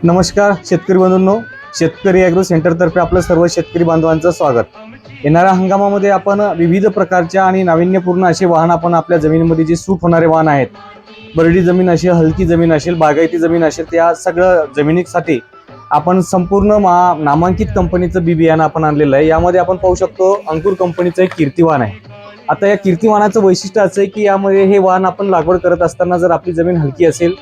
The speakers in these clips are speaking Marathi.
नमस्कार शेतकरी बंधूंनो, शेतकरी ॲग्रो सेंटरतर्फे आपलं सर्व शेतकरी बांधवांचं स्वागत। येणाऱ्या हंगामामध्ये आपण विविध प्रकारच्या आणि नाविन्यपूर्ण असे वाहन आपण आपल्या जमिनीमध्ये जे सूट होणारे वाहन आहेत, बरडी जमीन असेल, हलकी जमीन असेल, बागायती जमीन असेल, त्या सगळं जमिनीसाठी आपण संपूर्ण नामांकित कंपनीचं बियाणं आपण आणलेलं आहे। यामध्ये आपण पाहू शकतो अंकुर कंपनीचं एक कीर्तिवान आहे। आता या कीर्तिवानाचं वैशिष्ट्य असं आहे की यामध्ये हे वाहन आपण लागवड करत असताना जर आपली जमीन हलकी असेल,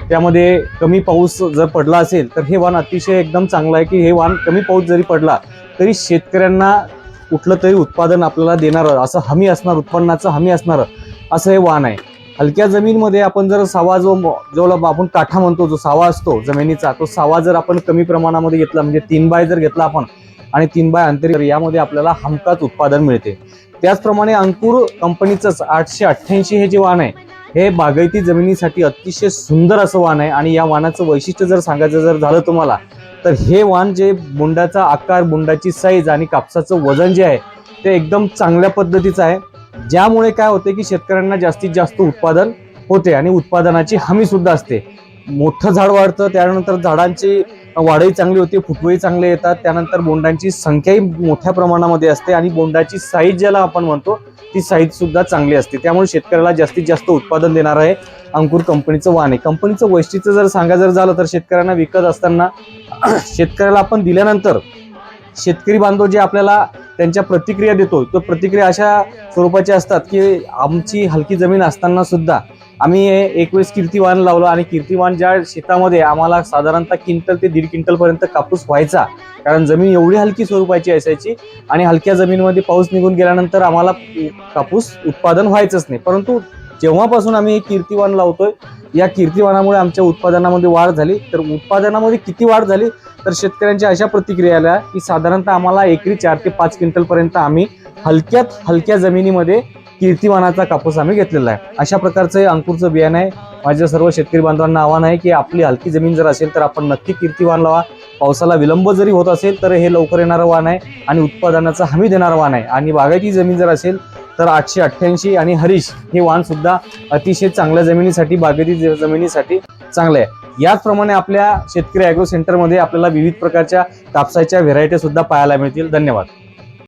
त्यामध्ये कमी पाऊस जर पडला असेल तर हे वाहन अतिशय एकदम चांगलं आहे की हे वाहन कमी पाऊस जरी पडला तरी शेतकऱ्यांना कुठलं तरी उत्पादन आपल्याला देणारं, असं हमी असणार, उत्पन्नाचं हमी असणारं असं हे वाहन आहे। हलक्या जमीनमध्ये आपण जर सावा जो आपण काठा म्हणतो, जो सावा असतो जमिनीचा, तो सावा जर आपण कमी प्रमाणामध्ये घेतला, म्हणजे 3 बाय जर घेतला आपण आणि 3 बाय अंतरी, यामध्ये आपल्याला हमखास उत्पादन मिळते। त्याचप्रमाणे अंकुर कंपनीचंच 888 हे जे वाहन आहे हे बागायती जमिनीसाठी अतिशय सुंदर असं वाहन आहे। आणि या वाहनाचं वैशिष्ट्य जर सांगायचं जर झालं तुम्हाला, तर हे वाहन जे बोंडाचा आकार, बोंडाची साईज आणि कापसाचं वजन जे आहे ते एकदम चांगल्या पद्धतीचं आहे, ज्यामुळे काय होते की शेतकऱ्यांना जास्तीत जास्त उत्पादन होते आणि उत्पादनाची हमी सुद्धा असते। मोठं झाड वाढतं, त्यानंतर झाडांची वाढही चांगली होते, फुटवेही चांगले येतात, त्यानंतर बोंडांची संख्याही मोठ्या प्रमाणामध्ये असते आणि बोंडाची साईज ज्याला आपण म्हणतो ती साईज सुद्धा चांगली असते। त्यामुळे शेतकऱ्याला जास्तीत जास्त उत्पादन देणार आहे अंकुर कंपनीचं वाहन आहे। कंपनीचं वैशिष्ट्य जर सांगायचं जर झालं तर शेतकऱ्यांना विकत असताना शेतकऱ्याला आपण दिल्यानंतर शेतकरी बांधव जे आपल्याला त्यांच्या प्रतिक्रिया देतो, तो प्रतिक्रिया अशा स्वरूपाच्या असतात की आमची हलकी जमीन असताना सुद्धा आम्ही एक वेळेस कीर्तिवान लावलं आणि कीर्तिवान ज्या शेतामध्ये आम्हाला साधारणतः क्विंटल ते 1.5 क्विंटलपर्यंत कापूस व्हायचा, कारण जमीन एवढी हलकी स्वरूपाची असायची आणि हलक्या जमिनीमध्ये पाऊस निघून गेल्यानंतर आम्हाला कापूस उत्पादन व्हायचंच नाही। परंतु जेव्हापासून आम्ही हे कीर्तिवान लावतोय, या कीर्तिवानामुळे आमच्या उत्पादनामध्ये वाढ झाली। तर उत्पादनामध्ये किती वाढ झाली तर शेतकऱ्यांच्या अशा प्रतिक्रिया आल्या की साधारणतः आम्हाला एकरी 4 ते 5 क्विंटलपर्यंत आम्ही हलक्या जमिनीमध्ये कीर्तिवानाचा कापूस आम्ही घेतलेला आहे। अशा प्रकारचं अंकुरचं बियाणं आहे। माझ्या सर्व शेतकरी बांधवांना आव्हान आहे की आपली हलकी जमीन जर असेल तर आपण नक्की कीर्तिवान लावा। पावसाला विलंब जरी होत असेल तर हे लवकर येणारं वाहन आहे आणि उत्पादनाचा हमी देणारं वाहन आहे। आणि बागायती जमीन जर असेल तर 888 आणि हरीश हे वाहन सुद्धा अतिशय चांगल्या जमिनीसाठी, बागायती जमिनीसाठी चांगले आहे। याचप्रमाणे आपल्या शेतकरी ॲग्रो सेंटरमध्ये आपल्याला विविध प्रकारच्या कापसाच्या व्हेरायटी सुद्धा पाहायला मिळतील। धन्यवाद।